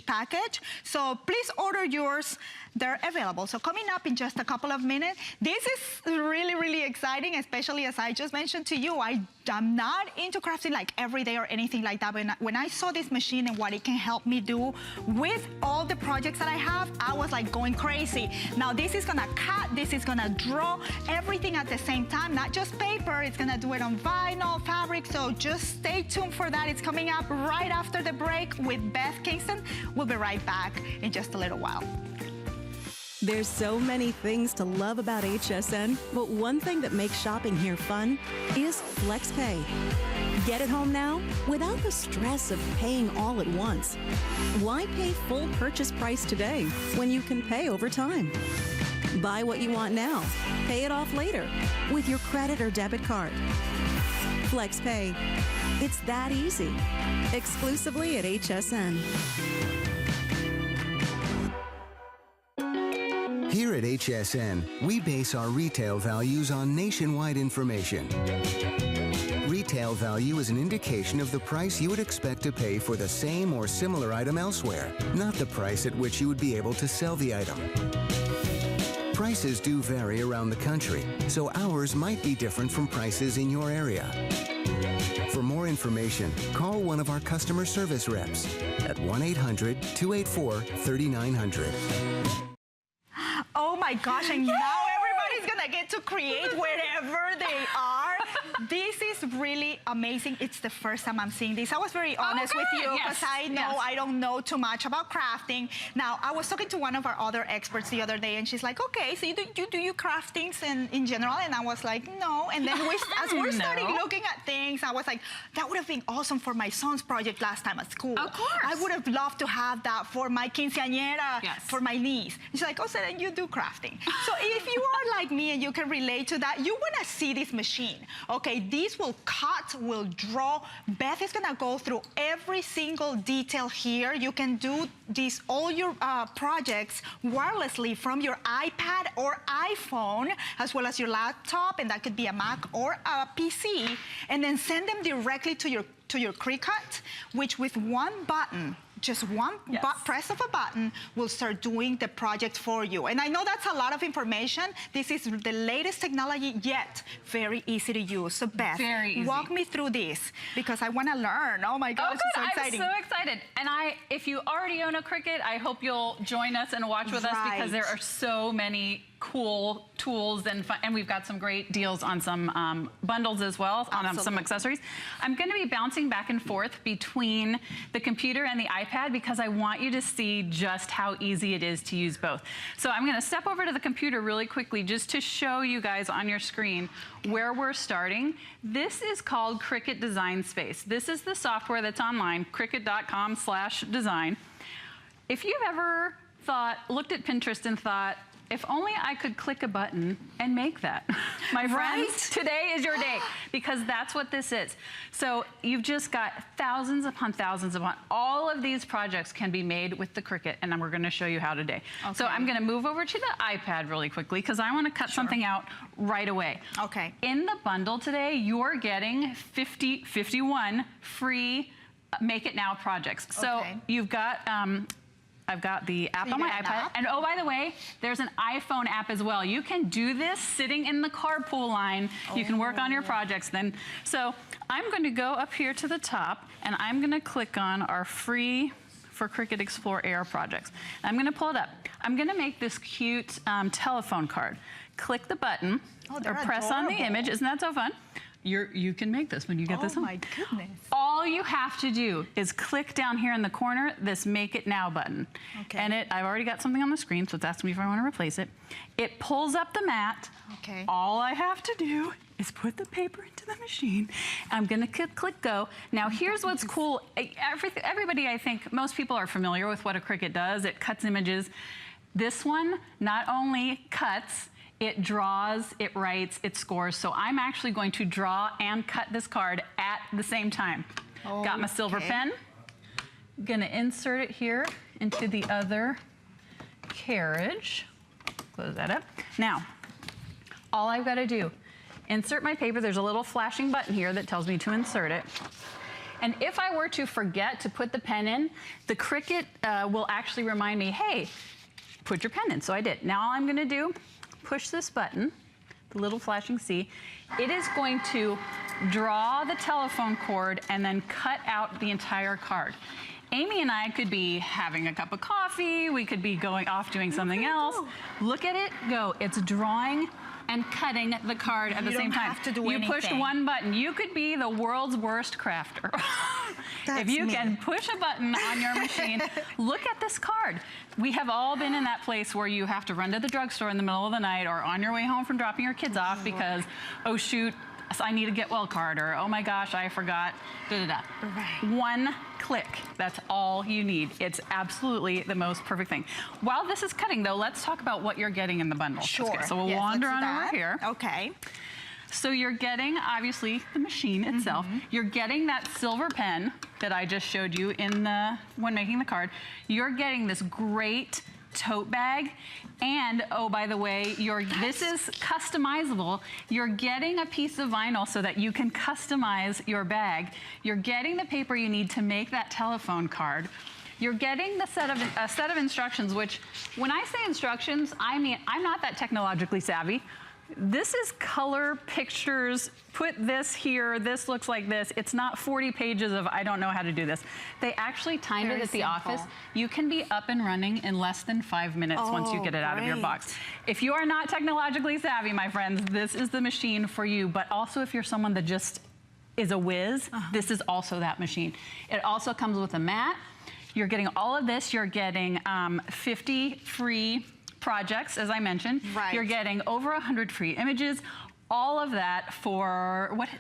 package. So please order yours. They're available. So coming up in just a couple of minutes, this is really, really exciting, especially as I just mentioned to you, I'm not into crafting like every day or anything like that. But when I saw this machine and what it can help me do with all the projects that I have, I was like going crazy. Now this is gonna cut, this is gonna draw everything at the same time, not just paper, it's gonna do it on vinyl, fabric. So just stay tuned for that. It's coming up right after the break with Beth Kingston. We'll be right back in just a little while. There's so many things to love about HSN, but one thing that makes shopping here fun is FlexPay. Get it home now without the stress of paying all at once. Why pay full purchase price today when you can pay over time? Buy what you want now, pay it off later with your credit or debit card. FlexPay. It's that easy. Exclusively at HSN. Here at HSN, we base our retail values on nationwide information. Retail value is an indication of the price you would expect to pay for the same or similar item elsewhere, not the price at which you would be able to sell the item. Prices do vary around the country, so ours might be different from prices in your area. For more information, call one of our customer service reps at 1-800-284-3900. Oh my gosh, and now everybody's gonna get to create wherever they are. This is really amazing. It's the first time I'm seeing this. I was very honest with you because I know I don't know too much about crafting. Now, I was talking to one of our other experts the other day and she's like, okay, so do you craft things in general? And I was like, no. And then as we're starting looking at things, I was like, that would have been awesome for my son's project last time at school. Of course. I would have loved to have that for my quinceañera, for my niece. And she's like, oh, so then you do crafting. So if you are like me and you can relate to that, you want to see this machine. Okay, these will cut, will draw. Beth is gonna go through every single detail here. You can do all your projects wirelessly from your iPad or iPhone, as well as your laptop, and that could be a Mac or a PC, and then send them directly to your Cricut, which with one button, just one press of a button will start doing the project for you. And I know that's a lot of information. This is the latest technology, yet very easy to use. So Beth, walk me through this because I want to learn. Oh my God, it's so exciting. I'm so excited. And if you already own a Cricut, I hope you'll join us and watch with us because there are so many cool tools and we've got some great deals on some bundles as well, on some accessories. I'm going to be bouncing back and forth between the computer and the iPad because I want you to see just how easy it is to use both. So I'm going to step over to the computer really quickly just to show you guys on your screen where we're starting. This is called Cricut Design Space. This is the software that's online, cricut.com/design. If you've ever looked at Pinterest and thought, if only I could click a button and make that. My friends, today is your day because that's what this is. So you've just got thousands upon all of these projects can be made with the Cricut, and we're gonna show you how today. Okay. So I'm gonna move over to the iPad really quickly because I wanna cut something out right away. Okay. In the bundle today, you're getting 51 free Make It Now projects. So you've got, I've got the app on my iPad. And oh, by the way, there's an iPhone app as well. You can do this sitting in the carpool line. You can work on your projects then. So I'm going to go up here to the top and I'm going to click on our free for Cricut Explore Air projects. I'm going to pull it up. I'm going to make this cute telephone card. Click the button or press on the image. Isn't that so fun? You can make this when you get this home. Oh my goodness. All you have to do is click down here in the corner, this Make It Now button. Okay. And I've already got something on the screen, so it's asking me if I want to replace it. It pulls up the mat. Okay. All I have to do is put the paper into the machine. I'm gonna click go. Now here's what's cool. Everybody, I think, most people are familiar with what a Cricut does. It cuts images. This one not only cuts, it draws, it writes, it scores. So I'm actually going to draw and cut this card at the same time. Okay. Got my silver pen. Gonna insert it here into the other carriage. Close that up. Now, all I've got to do, insert my paper. There's a little flashing button here that tells me to insert it. And if I were to forget to put the pen in, the Cricut will actually remind me, hey, put your pen in. So I did. Now all I'm gonna do, push this button, the little flashing C. It is going to draw the telephone cord and then cut out the entire card. Amy and I could be having a cup of coffee, we could be going off doing something else. Look at it go. It's drawing and cutting the card at the same time. You don't have to do anything. You pushed one button. You could be the world's worst crafter. If you can push a button on your machine, look at this card. We have all been in that place where you have to run to the drugstore in the middle of the night or on your way home from dropping your kids off because, oh shoot, I need a get well card, or oh my gosh, I forgot, da-da-da. Right. One click, that's all you need. It's absolutely the most perfect thing. While this is cutting though, let's talk about what you're getting in the bundle. Sure. Okay, so we'll wander on over here. Okay. So you're getting, obviously, the machine itself. You're getting that silver pen that I just showed you when making the card. You're getting this great tote bag. And, oh, by the way, this is customizable. You're getting a piece of vinyl so that you can customize your bag. You're getting the paper you need to make that telephone card. You're getting a set of instructions, which, when I say instructions, I mean, I'm not that technologically savvy. This is color pictures, put this here, this looks like this. It's not 40 pages of I don't know how to do this. They actually timed it at the office. You can be up and running in less than 5 minutes once you get it out of your box. If you are not technologically savvy, my friends, this is the machine for you. But also if you're someone that just is a whiz, this is also that machine. It also comes with a mat. You're getting all of this. You're getting 50 free projects, as I mentioned. Right. You're getting over 100 free images. All of that for, what is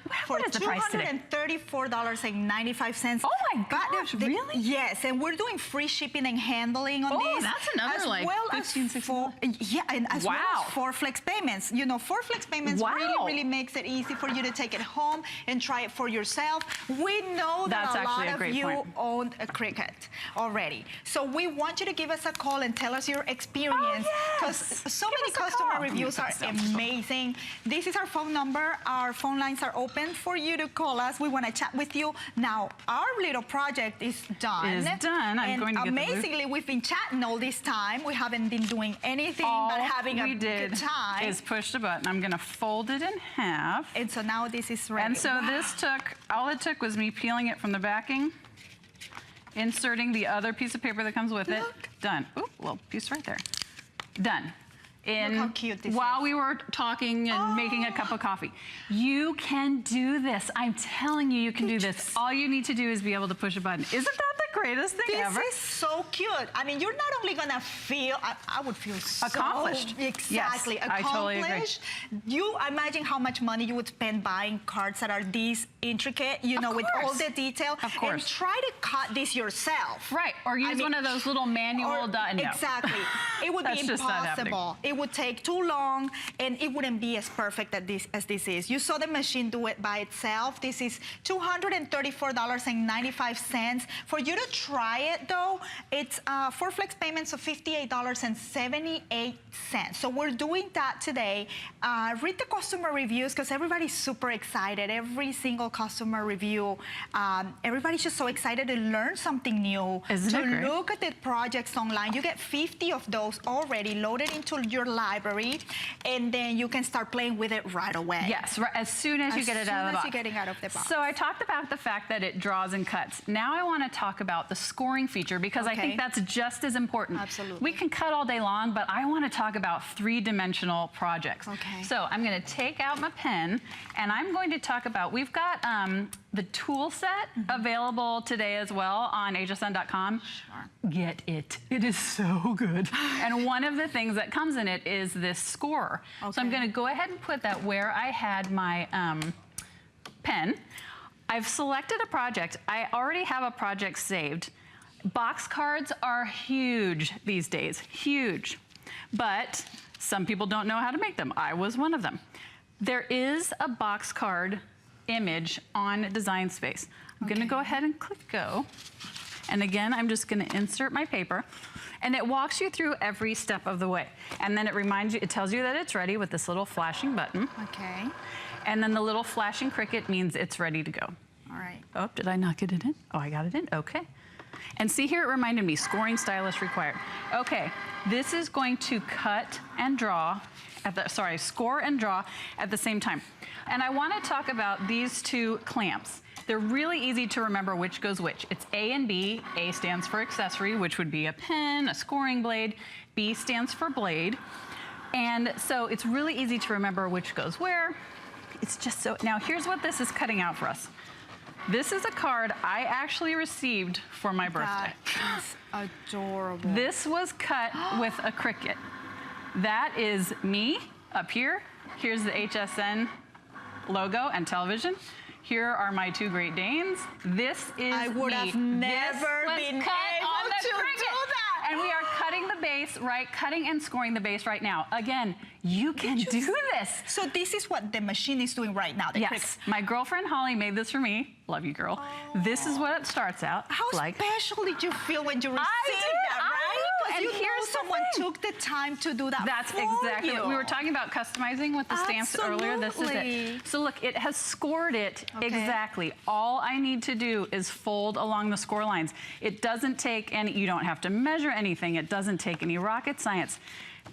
the price today? $234.95. Oh my gosh, really? Yes, and we're doing free shipping and handling on this. Oh, that's another like 15, 16. Yeah, and as well as 4 flex payments. You know, 4 flex payments really makes it easy for you to take it home and try it for yourself. We know that a lot of you own a Cricut already. So we want you to give us a call and tell us your experience. Because so many customer reviews are amazing. This is our phone number. Our phone lines are open for you to call us. We want to chat with you. Now, our little project is done. I'm going to get amazingly, we've been chatting all this time. We haven't been doing anything but having a good time. Is push the button. I'm going to fold it in half. And so now this is ready. And so this took, all it took was me peeling it from the backing, inserting the other piece of paper that comes with it. Done. Oop, little piece right there. Done. Look how cute this while we were talking and making a cup of coffee. You can do this. I'm telling you, you can do this. All you need to do is be able to push a button. Isn't that the greatest thing ever? This is so cute. I mean, you're not only gonna feel, I would feel so accomplished. Exactly, yes, accomplished. I totally agree. You imagine how much money you would spend buying cards that are this intricate, you know, with all the detail. Of course. And try to cut this yourself. Right, or use one of those little manual Exactly. It would be impossible. It would take too long, and it wouldn't be as perfect as this is. You saw the machine do it by itself. This is $234.95. For you to try it, though, it's 4 flex payments of $58.78. So we're doing that today. Read the customer reviews, because everybody's super excited. Every single customer review, everybody's just so excited to learn something new. Isn't it great? Look at the projects online. You get 50 of those already loaded into your library, and then you can start playing with it right away. Yes, as soon as you get it out of the box. As soon as you're getting out of the box. So I talked about the fact that it draws and cuts. Now I want to talk about the scoring feature, because I think that's just as important. Absolutely. We can cut all day long, but I want to talk about 3-dimensional projects. Okay. So I'm going to take out my pen, and I'm going to talk about, we've got the tool set available today as well on hsn.com. Sure. Get it. It is so good. And one of the things that comes in it is this scorer. So I'm going to go ahead and put that where I had my pen. I've selected a project. I already have a project saved. Box cards are huge these days, huge. But some people don't know how to make them. I was one of them. There is a box card image on Design Space. I'm going to go ahead and click go. And again, I'm just going to insert my paper. And it walks you through every step of the way. And then it reminds you, it tells you that it's ready with this little flashing button. Okay. And then the little flashing Cricut means it's ready to go. All right. Oh, did I not get it in? Oh, I got it in, okay. And see here, it reminded me, scoring stylus required. Okay, this is going to cut and draw, score and draw at the same time. And I wanna talk about these two clamps. They're really easy to remember which goes which. It's A and B. A stands for accessory, which would be a pen, a scoring blade. B stands for blade. And so it's really easy to remember which goes where. It's just so, now here's what this is cutting out for us. This is a card I actually received for my birthday. That is adorable. This was cut with a Cricut. That is me up here. Here's the HSN logo and television. Here are my two Great Danes. This is I would have never been able to do that. And we are cutting the base, right? Cutting and scoring the base right now. Again, you can do this. So this is what the machine is doing right now. Yes, my girlfriend Holly made this for me. Love you, girl. Oh. This is what it starts out like. How special did you feel when you received that, right? And you know someone took the time to do that. That's exactly what we were talking about, customizing with the stamps earlier. This is it. So look, it has scored it exactly. All I need to do is fold along the score lines. It doesn't take any, you don't have to measure anything. It doesn't take any rocket science.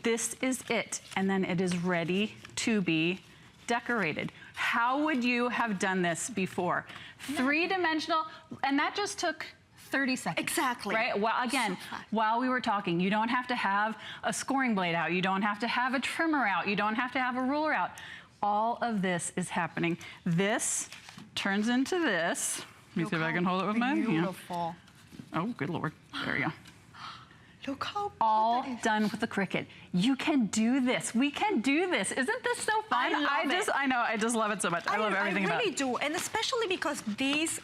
This is it, and then it is ready to be decorated. How would you have done this before? Three-dimensional, and that just took 30 seconds. Exactly. Right? Well, again, while we were talking, you don't have to have a scoring blade out. You don't have to have a trimmer out. You don't have to have a ruler out. All of this is happening. This turns into this. Let me see if I can hold it with my hand. Beautiful. Oh, good Lord. There we go. Look how all done with the Cricut. You can do this. We can do this. Isn't this so fun? I know. I just love it so much. I love everything about it. I really do, and especially because these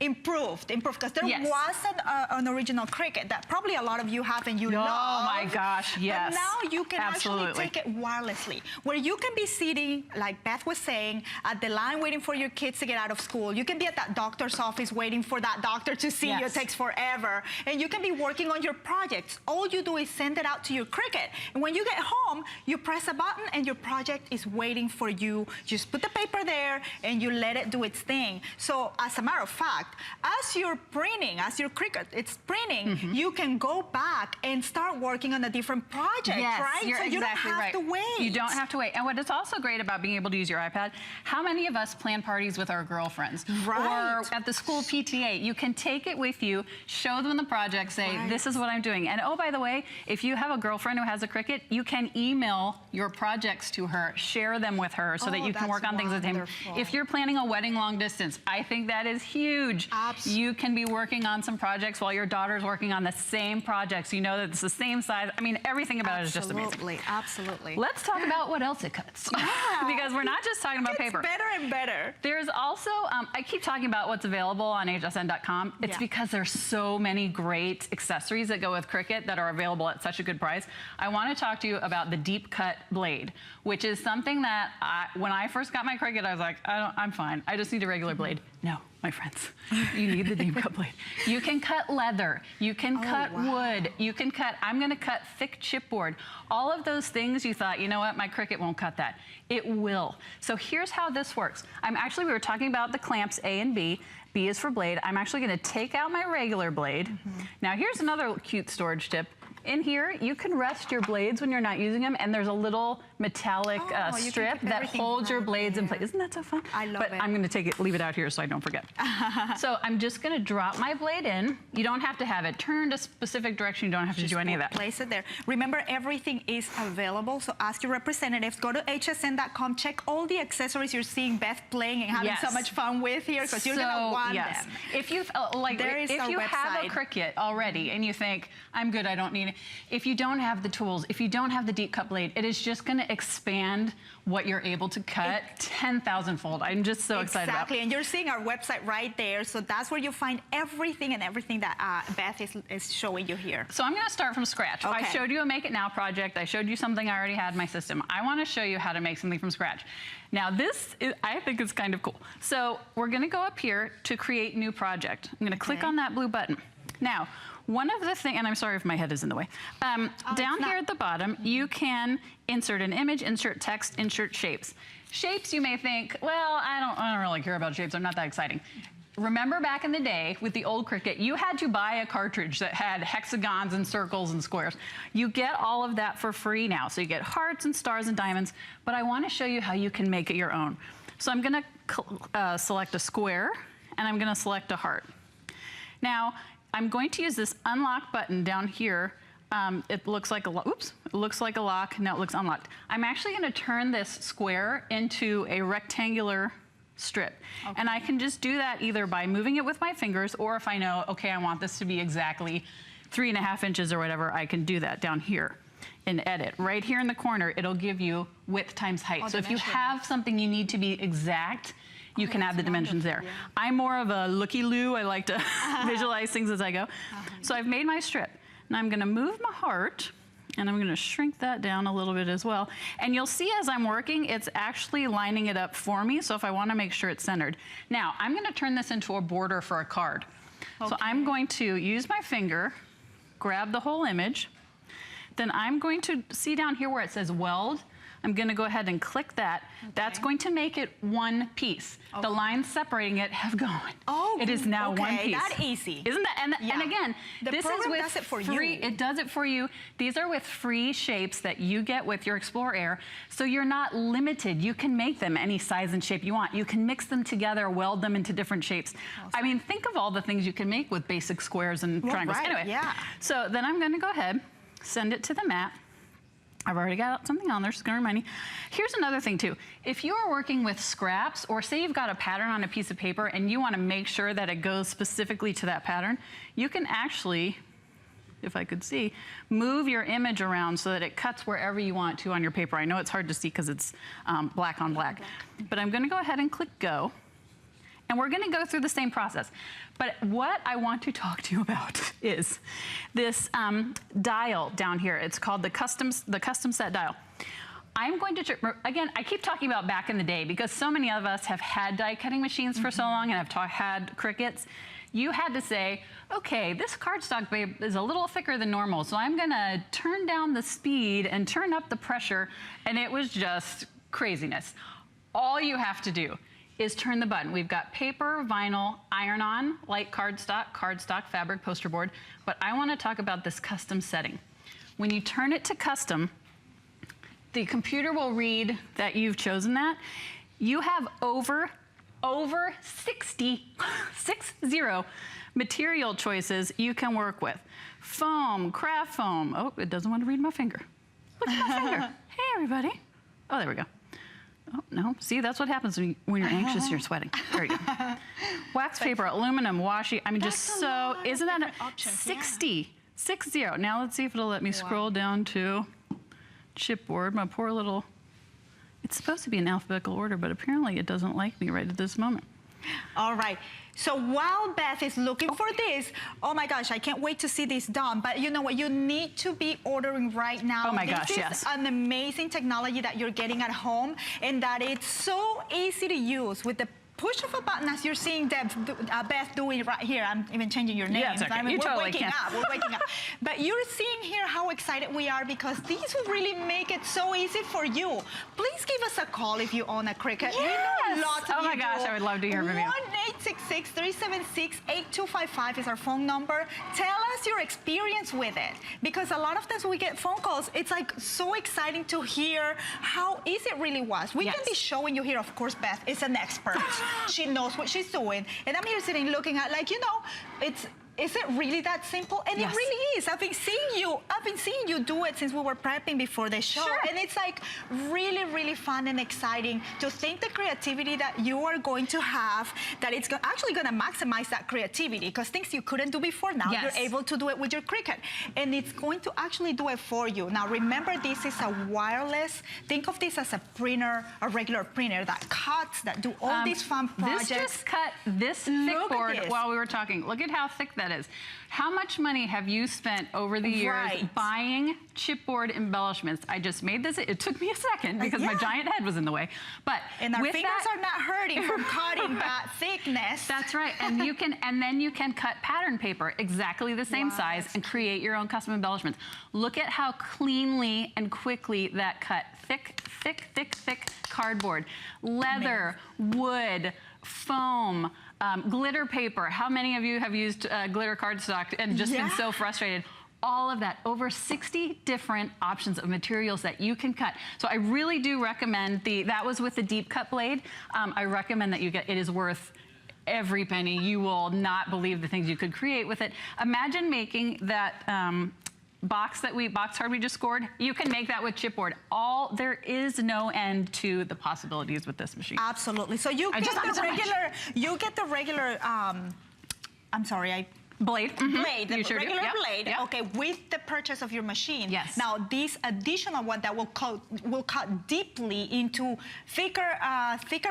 improved because there wasn't an original Cricut that probably a lot of you have and you love. Oh my gosh, yes. But now you can actually take it wirelessly, where you can be sitting, like Beth was saying, at the line waiting for your kids to get out of school. You can be at that doctor's office waiting for that doctor to see you. It takes forever. And you can be working on your projects. All you do is send it out to your Cricut. And when you get home, you press a button and your project is waiting for you. Just put the paper there and you let it do its thing. So as a matter of fact, as you're printing, as your Cricut, it's printing, you can go back and start working on a different project, right? You're so you exactly don't have to wait. You don't have to wait. And what is also great about being able to use your iPad, how many of us plan parties with our girlfriends? Right. Or at the school PTA, you can take it with you, show them the project, say, this is what I'm doing. And oh, by the way, if you have a girlfriend who has a Cricut, you can email your projects to her, share them with her so that you can work on things with him. If you're planning a wedding long distance, I think that is huge. Absolutely. You can be working on some projects while your daughter's working on the same projects. You know that it's the same size. I mean, everything about it is just amazing. Absolutely. Let's talk about what else it cuts. Because we're not just talking about paper. It's better and better. There's also, I keep talking about what's available on hsn.com. It's because there's so many great accessories that go with Cricut that are available at such a good price. I want to talk to you about the deep cut blade, which is something that when I first got my Cricut, I was like, I'm fine. I just need a regular blade. No, my friends, you need the deep cut blade. You can cut leather, you can cut wood, you can cut, I'm gonna cut thick chipboard. All of those things you thought, you know what, my Cricut won't cut that. It will. So here's how this works. We were talking about the clamps A and B. B is for blade. I'm actually gonna take out my regular blade. Now here's another cute storage tip. In here, you can rest your blades when you're not using them, and there's a little metallic strip that holds your blades in place. Isn't that so fun? I love it. But I'm gonna leave it out here so I don't forget. So I'm just gonna drop my blade in. You don't have to have it turned a specific direction. You don't have to do any of that. Place it there. Remember, everything is available, so ask your representatives. Go to hsn.com, check all the accessories you're seeing Beth playing and having so much fun with here, because you're gonna want them. If you have a Cricut already and you think, I'm good, I don't need it. If you don't have the tools, if you don't have the deep cut blade, it is just gonna expand what you're able to cut 10,000-fold. I'm just so excited about it. Exactly, and you're seeing our website right there, so that's where you find everything that Beth is showing you here. So I'm gonna start from scratch. I showed you a Make It Now project. I showed you something I already had in my system. I wanna show you how to make something from scratch. Now this, I think is kind of cool. So we're gonna go up here to create new project. I'm gonna click on that blue button. Now, one of the things, and I'm sorry if my head is in the way, down here at the bottom, you can insert an image, insert text, insert shapes. Shapes, you may think, well, I don't really care about shapes. I'm not that exciting. Remember back in the day with the old Cricut, you had to buy a cartridge that had hexagons and circles and squares. You get all of that for free now. So you get hearts and stars and diamonds, but I want to show you how you can make it your own. So I'm going to select a square and I'm going to select a heart. Now, I'm going to use this unlock button down here. It looks like a lock. Oops, it looks like a lock. Now it looks unlocked. I'm actually going to turn this square into a rectangular strip. Okay. And I can just do that either by moving it with my fingers, or if I know, okay, I want this to be exactly 3.5 inches or whatever, I can do that down here and edit. Right here in the corner, it'll give you width times height. So if you have something you need to be exact, you can add the dimensions there. Yeah. I'm more of a looky-loo. I like to visualize things as I go. So I've made my strip. Now I'm going to move my heart, and I'm going to shrink that down a little bit as well. And you'll see as I'm working, it's actually lining it up for me. So if I want to make sure it's centered. Now, I'm going to turn this into a border for a card. Okay. So I'm going to use my finger, grab the whole image. Then I'm going to see down here where it says weld. I'm going to go ahead and click that. Okay. That's going to make it one piece. Okay. The lines separating it have gone. Oh, it is now one piece. That's easy. Isn't that? And again, this is with does it for free. You. It does it for you. These are with free shapes that you get with your Explore Air, so you're not limited. You can make them any size and shape you want. You can mix them together, weld them into different shapes. Awesome. I mean, think of all the things you can make with basic squares and triangles. Right, anyway, yeah. So then I'm going to go ahead, send it to the mat. I've already got something on there, so it's going to remind me. Here's another thing too. If you are working with scraps, or say you've got a pattern on a piece of paper and you want to make sure that it goes specifically to that pattern, you can actually, if I could see, move your image around so that it cuts wherever you want to on your paper. I know it's hard to see because it's black on black. But I'm going to go ahead and click go. And we're going to go through the same process. But what I want to talk to you about is this dial down here. It's called the custom set dial. I'm going to, again, I keep talking about back in the day because so many of us have had die cutting machines for so long and have had Cricuts. You had to say, okay, this cardstock babe is a little thicker than normal, so I'm going to turn down the speed and turn up the pressure, and it was just craziness. All you have to do is turn the button. We've got paper, vinyl, iron-on, light cardstock, fabric, poster board, but I want to talk about this custom setting. When you turn it to custom, the computer will read that you've chosen that. You have over 60 material choices you can work with. Foam, craft foam. Oh, it doesn't want to read my finger. Look at my finger. Hey, everybody. Oh, there we go. Oh, no. See, that's what happens when you're anxious, you're sweating. There you go. Wax paper, aluminum, washi. I mean, just so, isn't that options, 60? Yeah. 60. Now let's see if it'll let me scroll down to chipboard. My poor little, it's supposed to be in alphabetical order, but apparently it doesn't like me right at this moment. All right. So while Beth is looking for this, oh my gosh, I can't wait to see this done. But you know what? You need to be ordering right now. Oh my gosh, yes. This is an amazing technology that you're getting at home, and that it's so easy to use with the push of a button, as you're seeing Beth doing right here. I'm even changing your name. Yeah, it's okay. I mean, we're totally waking up. We're waking up. But you're seeing here how excited we are because these will really make it so easy for you. Please give us a call if you own a Cricut. Yes. We know lots of you. Oh my gosh, I would love to hear from you. 1-866-376-8255 is our phone number. Tell us your experience with it, because a lot of times we get phone calls. It's like so exciting to hear how easy it really was. We can be showing you here, of course, Beth is an expert. She knows what she's doing. And I'm here sitting looking at, like, you know, is it really that simple? And it really is. I've been seeing you do it since we were prepping before the show. Sure. And it's like really, really fun and exciting to think the creativity that you are going to have, that it's actually going to maximize that creativity, because things you couldn't do before, now you're able to do it with your Cricut. And it's going to actually do it for you. Now, remember, this is a wireless. Think of this as a printer, a regular printer that cuts, that do all these fun projects. This just cut this thick board while we were talking. Look at how thick that that is. How much money have you spent over the years buying chipboard embellishments? I just made this. It took me a second because my giant head was in the way. But and our fingers are not hurting from cutting that thickness. That's right. And you can, and then you can cut pattern paper exactly the same size and create your own custom embellishments. Look at how cleanly and quickly that cut. Thick, thick, thick, thick cardboard, leather, wood, foam, glitter paper. How many of you have used glitter cardstock and just been so frustrated? All of that, over 60 different options of materials that you can cut. So I really do recommend that was with the deep cut blade. I recommend that you get, it is worth every penny. You will not believe the things you could create with it. Imagine making that box card we just scored. You can make that with chipboard. There is no end to the possibilities with this machine. Absolutely. So you get the regular, I'm sorry, blade, the regular blade, okay, with the purchase of your machine. Yes. Now this additional one that will cut deeply into thicker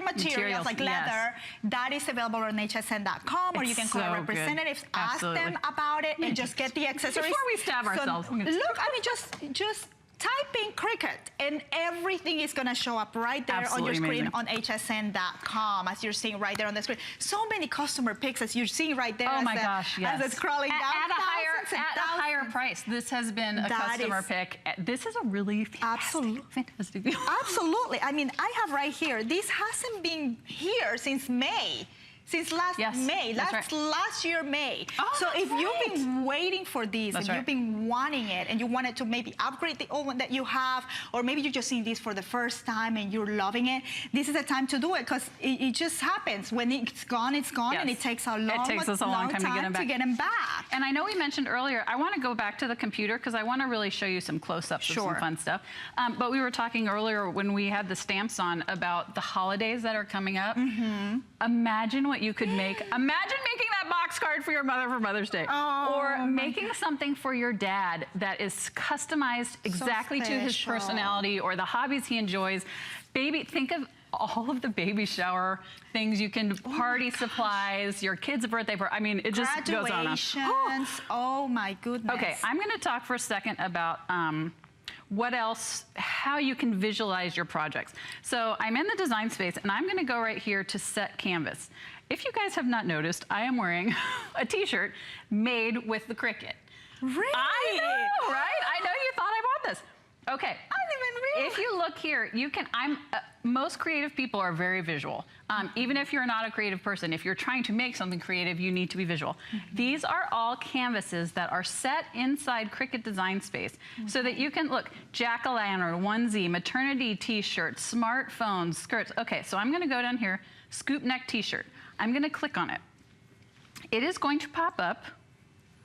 materials like leather, that is available on hsn.com, or you can call representatives, ask them about it, and just get the accessories. Before we stab ourselves. Look, I mean, just type in Cricut and everything is gonna show up right there on your screen on hsn.com, as you're seeing right there on the screen. So many customer picks as you're seeing right there. Oh my gosh, yes. As it's scrolling down. At a higher price. This has been a customer pick. This is a really fantastic deal. Absolutely. I mean, I have right here, this hasn't been here since May. Since last May, last year May. Oh, so if you've been waiting for these and you've been wanting it and you wanted to maybe upgrade the old one that you have, or maybe you're just seeing this for the first time and you're loving it, this is a time to do it, because it just happens. When it's gone, and it takes a long time to get them back. And I know we mentioned earlier, I want to go back to the computer because I want to really show you some close-ups of some fun stuff. But we were talking earlier when we had the stamps on about the holidays that are coming up. Imagine what you could make. Imagine making that box card for your mother for Mother's Day. Or making something for your dad that is customized exactly to his personality or the hobbies he enjoys. Think of all of the baby shower things you can, party supplies, your kid's birthday party. I mean, it just goes on. Graduations. Oh my goodness. Okay, I'm going to talk for a second about what else, how you can visualize your projects. So I'm in the design space and I'm gonna go right here to set canvas. If you guys have not noticed, I am wearing a t-shirt made with the Cricut. Really? I know, right? I know you thought I bought this. Okay. I didn't even realize. If you look here, you can, most creative people are very visual. Even if you're not a creative person, if you're trying to make something creative, you need to be visual. These are all canvases that are set inside Cricut Design Space so that you can, look, jack-o'-lantern, onesie, maternity t-shirt, smartphones, skirts. Okay, so I'm gonna go down here, scoop neck t-shirt. I'm gonna click on it. It is going to pop up,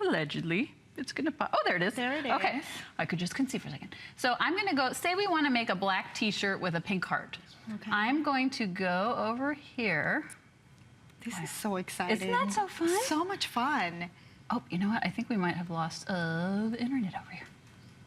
allegedly. It's gonna pop, oh, there it is. There it is. Okay, I could just conceive for a second. So I'm gonna go, say we wanna make a black t-shirt with a pink heart. Okay. I'm going to go over here. This is so exciting. Isn't that so fun? So much fun. Oh, you know what? I think we might have lost the internet over here.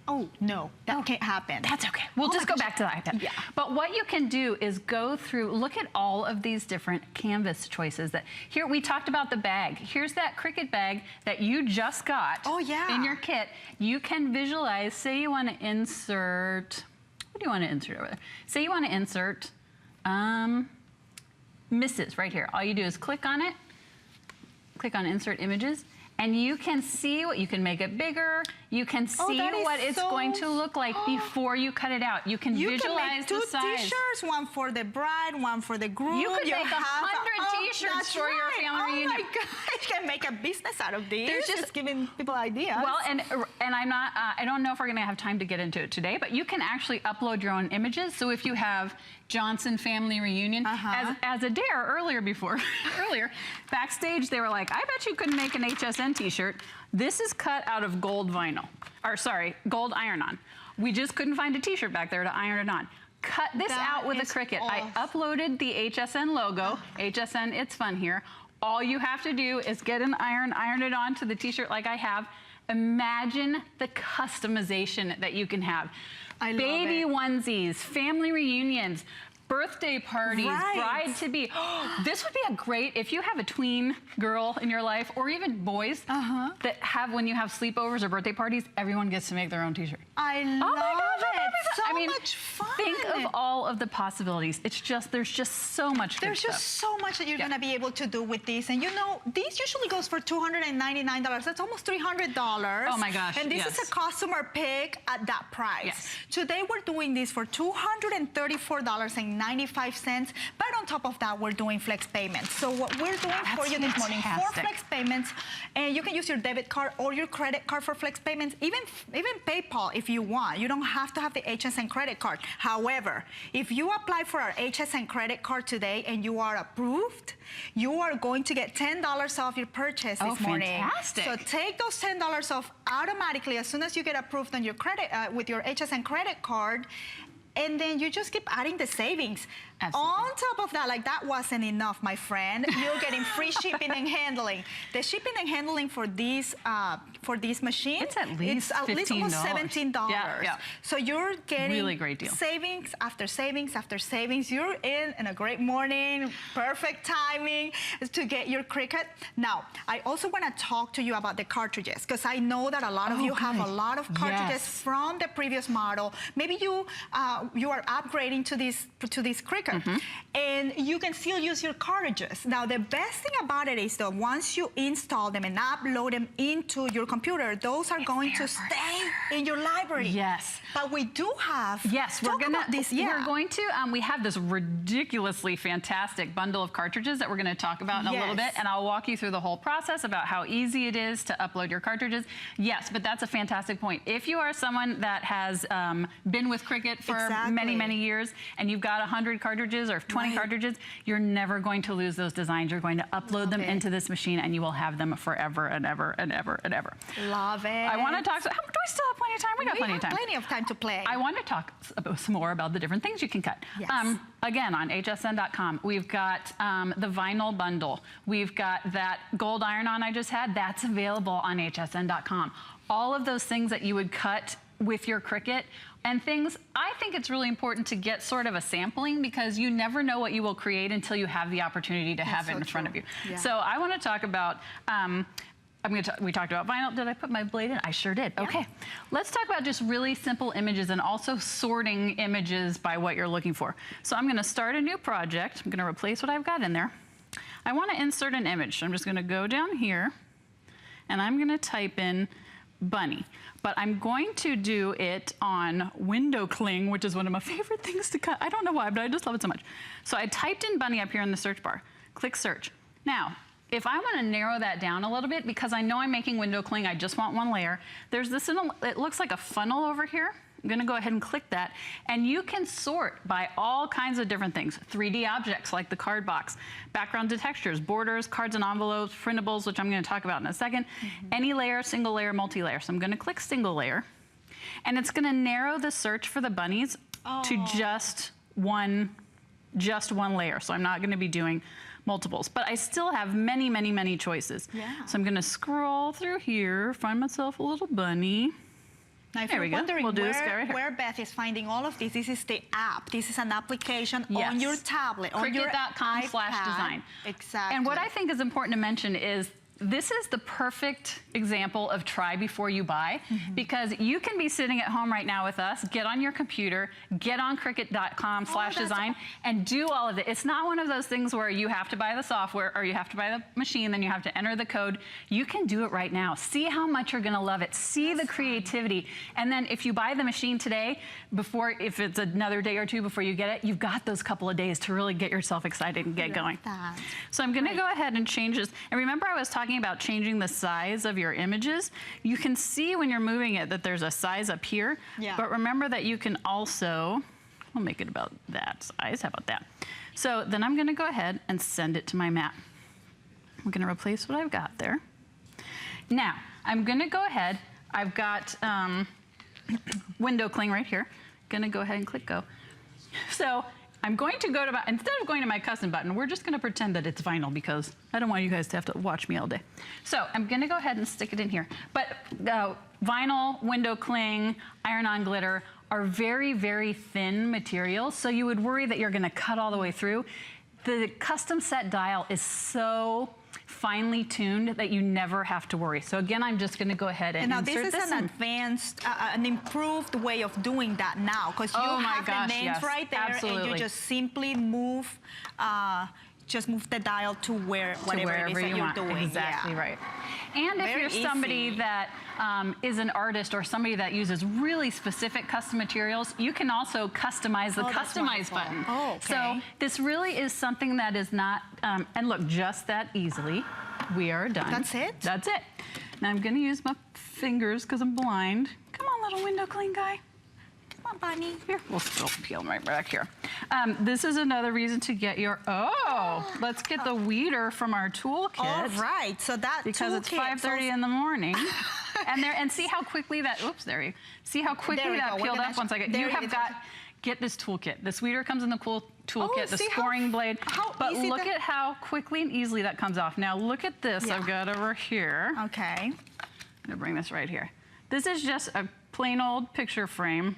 Oh, no, that can't happen. That's okay. We'll just go back to the iPad. Yeah. But what you can do is go through, look at all of these different canvas choices. That here, we talked about the bag. Here's that Cricut bag that you just got in your kit. You can visualize, say you want to insert, what do you want to insert over there? Say you want to insert misses right here. All you do is click on it, click on Insert Images, and you can see what, you can make it bigger, you can see what it's going to look like before you cut it out. You can visualize the size. You can make 2 t-shirts, one for the bride, one for the groom. You could make 100 t-shirts for your family reunion. Oh my gosh, you can make a business out of these. There's just giving people ideas. Well, and I'm not, I don't know if we're gonna have time to get into it today, but you can actually upload your own images. So if you have Johnson family reunion, as a dare earlier, backstage they were like, I bet you couldn't make an HSN t-shirt. This is cut out of gold vinyl, or sorry, gold iron-on. We just couldn't find a t-shirt back there to iron it on. Cut this out with a Cricut. I uploaded the HSN logo, HSN It's Fun here. All you have to do is get an iron it on to the t-shirt like I have. Imagine the customization that you can have. Baby onesies, family reunions, birthday parties, bride-to-be. This would be a great, if you have a tween girl in your life, or even boys that have, when you have sleepovers or birthday parties, everyone gets to make their own t-shirt. I love it. So much fun. Think of all of the possibilities. It's just, there's just so much good stuff. There's just so much that you're going to be able to do with these. And you know, these usually goes for $299. That's almost $300. Oh my gosh, and this is a customer pick at that price. Yes. Today we're doing this for $234.95. But on top of that, we're doing flex payments. So what we're doing for you this morning, 4 flex payments, and you can use your debit card or your credit card for flex payments, even PayPal if you want. You don't have to have the HSN credit card. However, if you apply for our HSN credit card today and you are approved, you are going to get $10 off your purchase this morning. Fantastic. So take those $10 off automatically as soon as you get approved on your credit with your HSN credit card, and then you just keep adding the savings. Absolutely. On top of that, like that wasn't enough, my friend. You're getting free shipping and handling. The shipping and handling for these machines, it's at least almost $17. Yeah. So you're getting really great deal. Savings after savings after savings. You're in a great morning, perfect timing to get your Cricut. Now, I also want to talk to you about the cartridges, because I know that a lot of you have a lot of cartridges from the previous model. Maybe you are upgrading to this Cricut. And you can still use your cartridges. Now, the best thing about it is that once you install them and upload them into your computer, those are going to stay in your library. Yes. But we do have... Yes, we're going to... we have this ridiculously fantastic bundle of cartridges that we're going to talk about in a little bit, and I'll walk you through the whole process about how easy it is to upload your cartridges. Yes, but that's a fantastic point. If you are someone that has been with Cricut for many, many years, and you've got 100 cartridges or 20 cartridges, you're never going to lose those designs. You're going to upload them into this machine, and you will have them forever and ever and ever and ever. Love it. I want to talk, do we still have plenty of time? We got plenty of time. Plenty of time to play. I want to talk some more about the different things you can cut. Yes. Again, on hsn.com, we've got the vinyl bundle. We've got that gold iron-on I just had. That's available on hsn.com. All of those things that you would cut with your Cricut and things, I think it's really important to get sort of a sampling, because you never know what you will create until you have the opportunity to have it in front of you. Yeah. So I want to talk about, we talked about vinyl. Did I put my blade in? I sure did. Yeah. Okay. Let's talk about just really simple images and also sorting images by what you're looking for. So I'm going to start a new project. I'm going to replace what I've got in there. I want to insert an image. So I'm just going to go down here, and I'm going to type in bunny. But I'm going to do it on window cling, which is one of my favorite things to cut. I don't know why, but I just love it so much. So I typed in bunny up here in the search bar. Click search. Now, if I want to narrow that down a little bit, because I know I'm making window cling, I just want one layer. There's this, it looks like a funnel over here. I'm going to go ahead and click that, and you can sort by all kinds of different things. 3D objects like the card box, background to textures, borders, cards and envelopes, printables, which I'm going to talk about in a second. Any layer, single layer, multi-layer. So I'm going to click single layer, and it's going to narrow the search for the bunnies to just one layer. So I'm not going to be doing multiples, but I still have many, many, many choices. Yeah. So I'm going to scroll through here, find myself a little bunny. Now, if you're wondering where Beth is finding all of this, this is the app. This is an application on your tablet, on your Cricut.com/design. Exactly. And what I think is important to mention is this is the perfect example of try before you buy, because you can be sitting at home right now with us, get on your computer, get on Cricut.com/design, and do all of it. It's not one of those things where you have to buy the software or you have to buy the machine, then you have to enter the code. You can do it right now. See how much you're gonna love it. See the creativity. And then if you buy the machine today, if it's another day or two before you get it, you've got those couple of days to really get yourself excited and get going. So I'm gonna go ahead and change this. And remember, I was talking about changing the size of your images. You can see when you're moving it that there's a size up here, but remember that you can also, I'll make it about that size, how about that? So then I'm gonna go ahead and send it to my map. I'm gonna replace what I've got there. Now, I'm gonna go ahead, I've got window cling right here. Gonna go ahead and click go. So I'm going to go to instead of going to my custom button, we're just gonna pretend that it's vinyl, because I don't want you guys to have to watch me all day. So I'm gonna go ahead and stick it in here. But vinyl, window cling, iron-on glitter, are very, very thin materials, so you would worry that you're gonna cut all the way through. The custom set dial is so finely tuned that you never have to worry. So again, I'm just gonna go ahead and now insert this is an advanced, an improved way of doing that now, because you have the names right there, and you just simply move, the dial to whatever it is that you're doing. Exactly right. And if you're somebody that is an artist or somebody that uses really specific custom materials, you can also customize the customize button. Oh, okay. So this really is something that is not, and look, just that easily, we are done. That's it? That's it. Now I'm gonna use my fingers because I'm blind. Come on, little window clean guy. Come on, bunny. Here, we'll still peel them right back here. This is another reason to get your, let's get the weeder from our toolkit. All right, so that because it's 5:30 in the morning. and see how quickly that, see how quickly that peeled up once I get, get this toolkit. This weeder comes in the cool toolkit, the scoring blade. But look at how quickly and easily that comes off. Now look at this I've got over here. Okay. I'm gonna bring this right here. This is just a plain old picture frame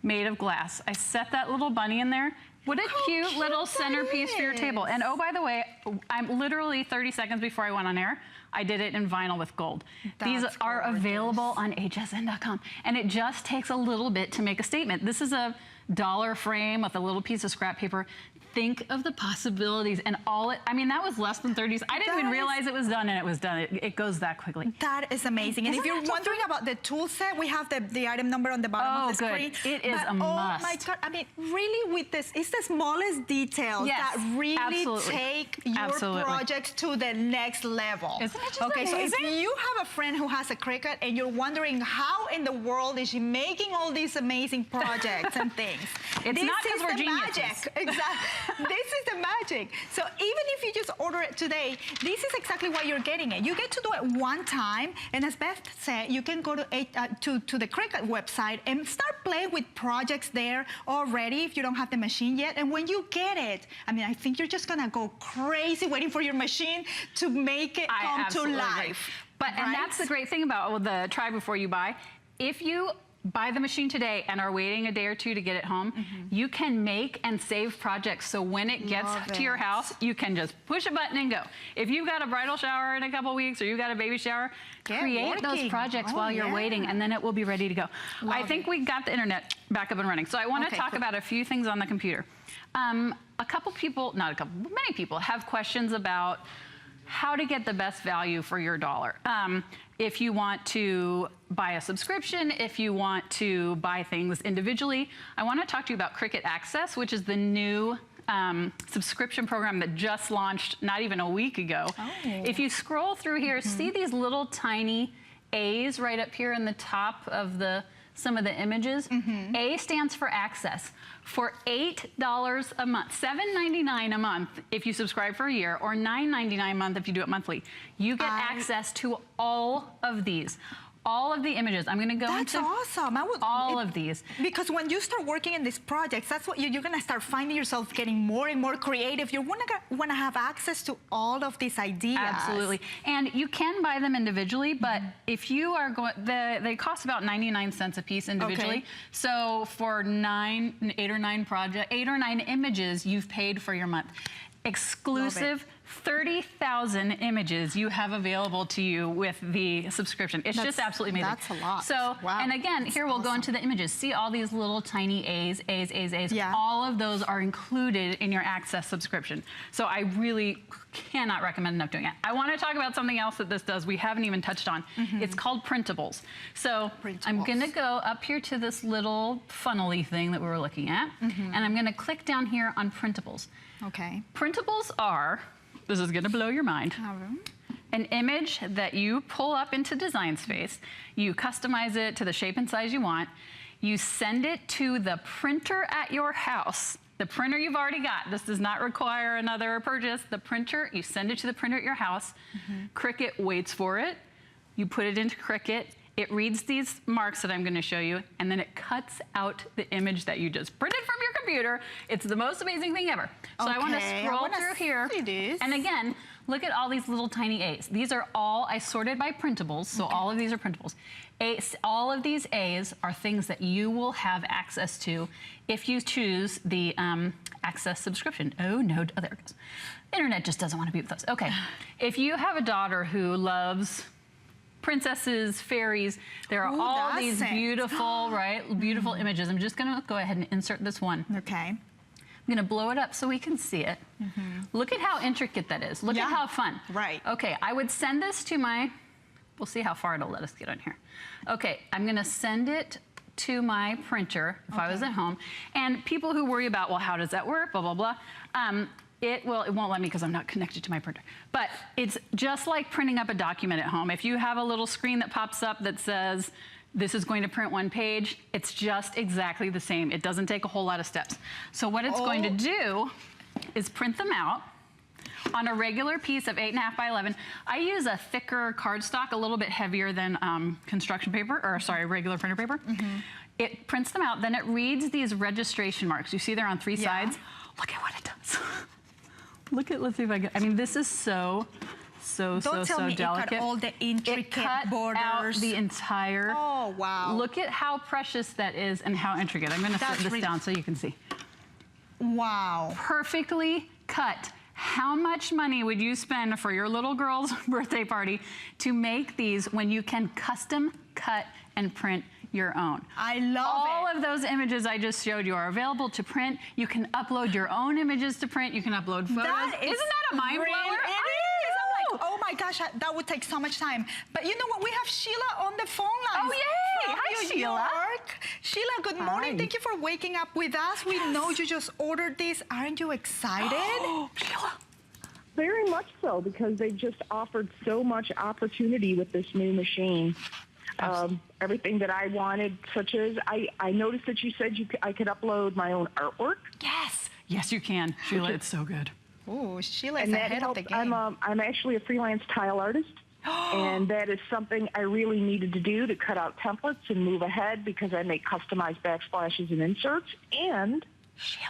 made of glass. I set that little bunny in there. What a cute little centerpiece for your table. And oh, by the way, I'm literally 30 seconds before I went on air, I did it in vinyl with gold. These are available on hsn.com. And it just takes a little bit to make a statement. This is a dollar frame with a little piece of scrap paper. Think of the possibilities and I mean, that was less than 30 seconds. I didn't even realize it was done, and it was done. It goes that quickly. That is amazing. And if you're wondering about the tool set, we have the item number on the bottom of the screen. It is a must. Oh my God, I mean, really with this, it's the smallest details that really take your project to the next level. Isn't it just amazing? So if you have a friend who has a Cricut and you're wondering how in the world is she making all these amazing projects and things, it's not because we're geniuses. Magic. Exactly. This is the magic. So even if you just order it today, this is exactly why you're getting it. You get to do it one time, and as Beth said, you can go to the Cricut website and start playing with projects there already if you don't have the machine yet. And when you get it, I mean, I think you're just gonna go crazy waiting for your machine to make it come to life. And that's the great thing about the try before you buy. If you buy the machine today and are waiting a day or two to get it home, you can make and save projects. So when it gets to your house, you can just push a button and go. If you've got a bridal shower in a couple weeks or you've got a baby shower, create those projects while you're waiting, and then it will be ready to go. I think we got the internet back up and running. So I want to talk about a few things on the computer. A couple people, not a couple, many people have questions about how to get the best value for your dollar. If you want to buy a subscription, if you want to buy things individually, I want to talk to you about Cricut Access, which is the new subscription program that just launched not even a week ago. If you scroll through here, see these little tiny A's right up here in the top of some of the images? A stands for Access. For $8 a month, $7.99 a month if you subscribe for a year, or $9.99 a month if you do it monthly, you get access to all of these. All of the images. I'm going to go into awesome. all of these. Because when you start working in these projects, that's what you're going to start finding yourself getting more and more creative. You want to have access to all of these ideas. Absolutely. And you can buy them individually, but if you are going, they cost about 99 cents a piece individually. So for 8 or 9 images, you've paid for your month. Exclusive 30,000 images you have available to you with the subscription. It's just absolutely amazing. That's a lot. So, and again, here we'll go into the images. See all these little tiny A's. All of those are included in your Access subscription. So I really cannot recommend enough doing it. I want to talk about something else that this does we haven't even touched on. It's called printables. So I'm going to go up here to this little funnel-y thing that we were looking at, and I'm going to click down here on printables. Printables are, this is going to blow your mind, an image that you pull up into Design Space, you customize it to the shape and size you want, you send it to the printer at your house. The printer you've already got. This does not require another purchase. The printer, you send it to the printer at your house. Cricut waits for it. You put it into Cricut. It reads these marks that I'm going to show you, and then it cuts out the image that you just printed from your computer. It's the most amazing thing ever. So I want to scroll through here. And again, Look at all these little tiny A's. These are all, I sorted by printables, so all of these are printables. All of these A's are things that you will have access to if you choose the Access subscription. Oh no, oh, there it goes. Internet just doesn't want to be with us. Okay, if you have a daughter who loves princesses, fairies, there are all these beautiful, beautiful images. I'm just gonna go ahead and insert this one. Okay. I'm gonna blow it up so we can see it. Look at how intricate that is. Look at how fun. Right. Okay, I would send this to my, we'll see how far it'll let us get on here. Okay, I'm gonna send it to my printer if I was at home. And people who worry about, well, how does that work, blah, blah, blah. It won't let me because I'm not connected to my printer. But it's just like printing up a document at home. If you have a little screen that pops up that says, this is going to print one page, it's just exactly the same. It doesn't take a whole lot of steps. So what it's going to do is print them out on a regular piece of 8.5 by 11. I use a thicker cardstock, a little bit heavier than construction paper, or sorry, regular printer paper. It prints them out, then it reads these registration marks. You see they're on 3 sides? Look at what it does. Look at, let's see if I can, I mean, this is so delicate. It cut all the intricate borders. Out the entire. Oh, wow. Look at how precious that is and how intricate. I'm gonna set this down so you can see. Wow. Perfectly cut. How much money would you spend for your little girl's birthday party to make these when you can custom cut and print your own? I love all it. of those images I just showed you are available to print. You can upload your own images to print. You can upload photos. Isn't that a mind blower? It is. I'm like, oh my gosh, that would take so much time. But you know what? We have Sheila on the phone line. Oh, yay. Hi, New Sheila. York. Sheila, good morning. Hi. Thank you for waking up with us. We know you just ordered this. Aren't you excited? Sheila. Very much so, because they just offered so much opportunity with this new machine. Everything that I wanted, such as I noticed that you said I could upload my own artwork. Yes. Yes, you can. Sheila, it's so good. Oh, Sheila's And that ahead of helps. the game. I'm actually a freelance tile artist, and that is something I really needed to do to cut out templates and move ahead, because I make customized backsplashes and inserts. And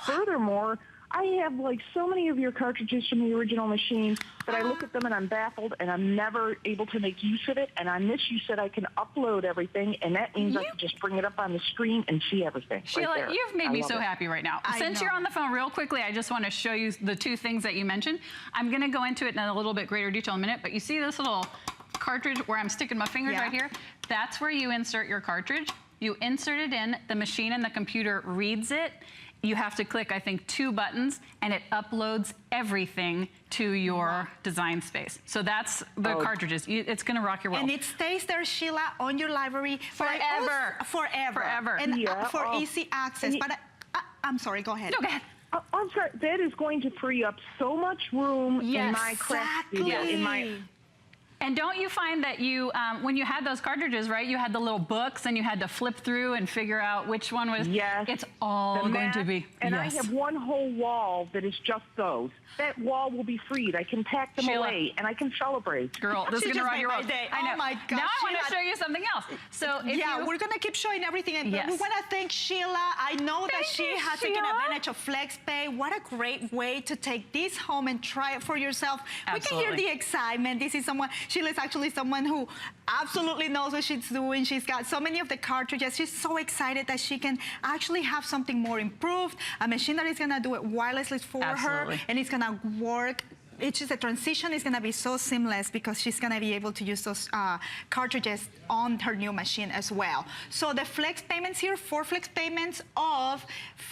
furthermore, I have like so many of your cartridges from the original machine that I look at them and I'm baffled and I'm never able to make use of it. And on this, you said I can upload everything, and that means I can just bring it up on the screen and see everything. Sheila, right there. you've made me so happy right now. Since you're on the phone, real quickly, I just want to show you the 2 things that you mentioned. I'm going to go into it in a little bit greater detail in a minute, but you see this little cartridge where I'm sticking my fingers right here? That's where you insert your cartridge. You insert it in, the machine and the computer reads it. You have to click, I think, 2 buttons, and it uploads everything to your design space. So that's the cartridges. It's going to rock your world. And it stays there, Sheila, on your library forever. Forever. And for easy access. But I'm sorry, go ahead. No, go ahead. I'm sorry. That is going to free up so much room in my craft studio. And don't you find that you, when you had those cartridges, right, you had the little books and you had to flip through and figure out which one was, it's all going to be, And I have one whole wall that is just those. That wall will be freed. I can pack them away and I can celebrate. Girl, this is going to rock your world. I know. Oh my gosh. Now I want to show you something else. So if we're going to keep showing everything. And we want to thank Sheila. I know that she has taken advantage of FlexPay. What a great way to take this home and try it for yourself. Absolutely. We can hear the excitement. This is someone, Sheila is actually someone who absolutely knows what she's doing. She's got so many of the cartridges. She's so excited that she can actually have something more improved, a machine that is going to do it wirelessly for her, and it's going to work. It's just the transition is going to be so seamless because she's going to be able to use those cartridges on her new machine as well. So the flex payments here, 4 flex payments of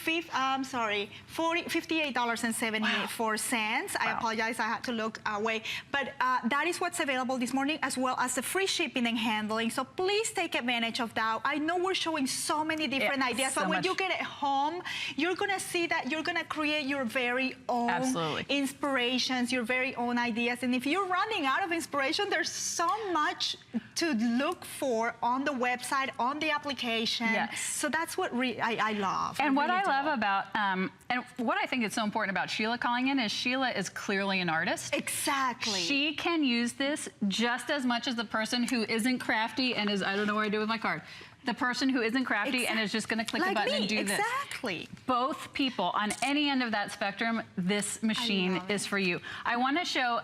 $58.74. I apologize, I had to look away. But that is what's available this morning, as well as the free shipping and handling. So please take advantage of that. I know we're showing so many different ideas, but when you get it home, you're going to see that you're going to create your very own inspirations, your very own ideas. And if you're running out of inspiration, there's so much to look for on the website, on the application. So that's what I love. And what I love about, and what I think is so important about Sheila calling in is Sheila is clearly an artist. Exactly. She can use this just as much as the person who isn't crafty and is, I don't know what I do with my card. the person who isn't crafty and is just going to click a button and do this. Exactly. Both people on any end of that spectrum, this machine is for you. I want to show,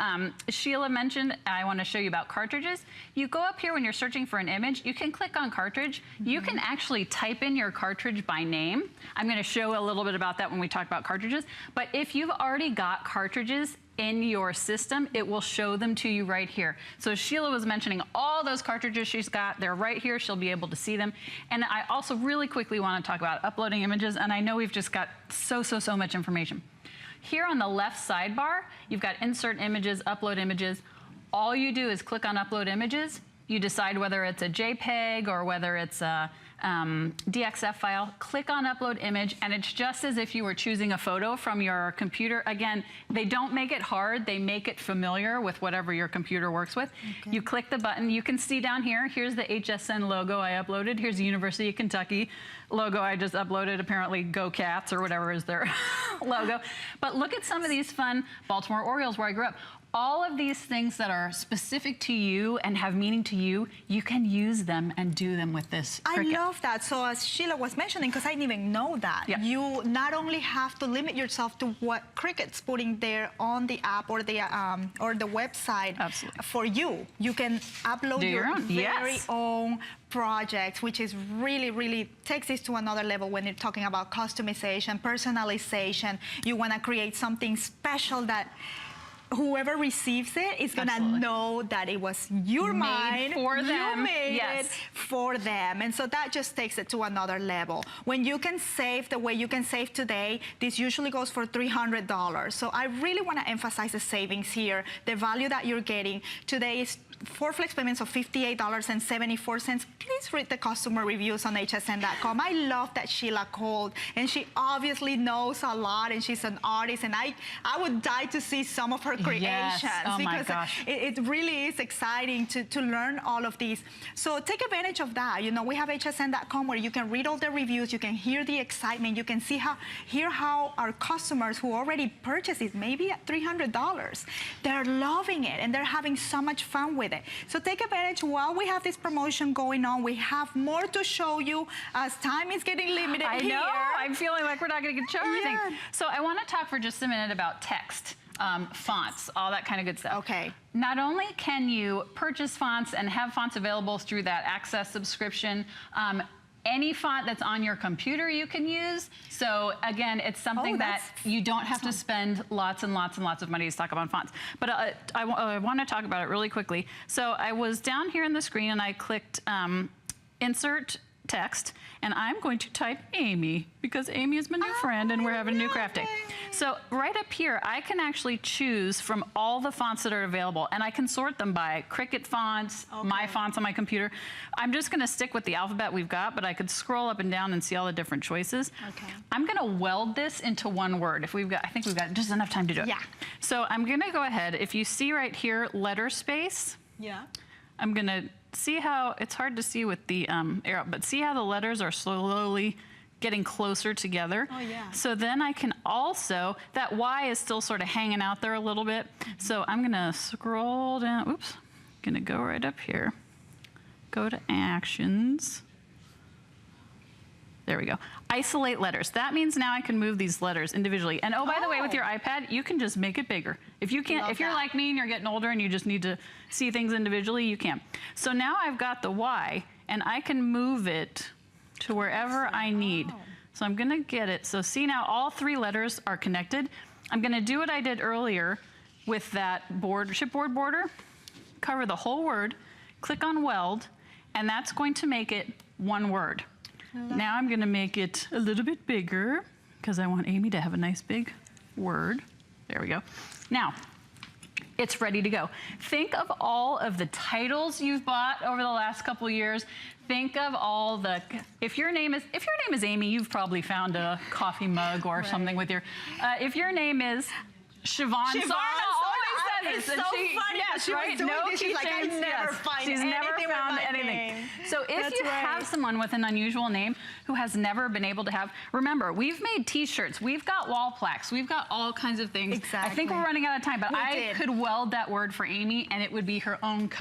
Sheila mentioned, I want to show you about cartridges. You go up here when you're searching for an image, you can click on cartridge. You can actually type in your cartridge by name. I'm going to show a little bit about that when we talk about cartridges. But if you've already got cartridges in your system, it will show them to you right here. So Sheila was mentioning all those cartridges she's got. They're right here. She'll be able to see them. And I also really quickly want to talk about uploading images. And I know we've just got so much information. Here on the left sidebar, you've got insert images, upload images. All you do is click on upload images. You decide whether it's a JPEG or whether it's a DXF file, click on upload image, and it's just as if you were choosing a photo from your computer. Again, they don't make it hard, they make it familiar with whatever your computer works with. Okay. You click the button, you can see down here, here's the HSN logo I uploaded, here's the University of Kentucky logo I just uploaded, apparently Go Cats or whatever is their logo. But look at some of these fun Baltimore Orioles where I grew up. All of these things that are specific to you and have meaning to you, you can use them and do them with this Cricut. I love that. So as Sheila was mentioning, because I didn't even know that, you not only have to limit yourself to what Cricut's putting there on the app or the website for you. You can upload your very own project, which is really takes this to another level when you're talking about customization, personalization. You want to create something special that whoever receives it is gonna know that it was your mind for them. You made it for them, and so that just takes it to another level. When you can save the way you can save today, this usually goes for $300. So I really want to emphasize the savings here. The value that you're getting today is 4 flex payments of $58.74. Please read the customer reviews on hsn.com. I love that Sheila called, and she obviously knows a lot, and she's an artist, and I would die to see some of her creations because it really is exciting to learn all of these. So take advantage of that. You know, we have hsn.com where you can read all the reviews, you can hear the excitement, you can hear how our customers who already purchased it, maybe at $300, they're loving it and they're having so much fun with it. So take advantage while we have this promotion going on. We have more to show you as time is getting limited. I know. I'm feeling like we're not going to get to show everything. So I want to talk for just a minute about text. Fonts, all that kind of good stuff. Okay. Not only can you purchase fonts and have fonts available through that Access subscription, any font that's on your computer you can use. So again, it's something that you don't have to spend lots and lots of money to stock up on fonts. But I want to talk about it really quickly. So I was down here in the screen and I clicked Insert Text, and I'm going to type Amy because Amy is my new friend and we're having a new craft day. So right up here, I can actually choose from all the fonts that are available, and I can sort them by Cricut fonts, my fonts on my computer. I'm just going to stick with the alphabet we've got, but I could scroll up and down and see all the different choices. Okay. I'm going to weld this into one word. If we've got, I think we've got just enough time to do it. Yeah. So I'm going to go ahead. If you see right here, letter space. Yeah. I'm going to see how, it's hard to see with the arrow, but see how the letters are slowly getting closer together. Oh, yeah. So then I can also, that Y is still sort of hanging out there a little bit. So I'm gonna scroll down, oops, gonna go right up here. Go to Actions. There we go. Isolate letters. That means now I can move these letters individually. And by the way, with your iPad, you can just make it bigger. If you can't, if you're like me and you're getting older and you just need to see things individually, you can. So now I've got the Y, and I can move it to wherever I need. So I'm gonna get it. So see now all 3 letters are connected. I'm gonna do what I did earlier with that chipboard border, cover the whole word, click on weld, and that's going to make it one word. Now I'm gonna make it a little bit bigger because I want Amy to have a nice big word. There we go. Now, it's ready to go. Think of all of the titles you've bought over the last couple years. Think of all the, if your name is Amy, you've probably found a coffee mug or something with your, if your name is Siobhan Sarna always says this. It's so funny. Yes, she right? was doing No this. She's like, I never find She's never found anything. So if you have someone with an unusual name who has never been able to have, remember, we've made T-shirts, we've got wall plaques, we've got all kinds of things. Exactly. I think we're running out of time, but I could weld that word for Amy, and it would be her own custom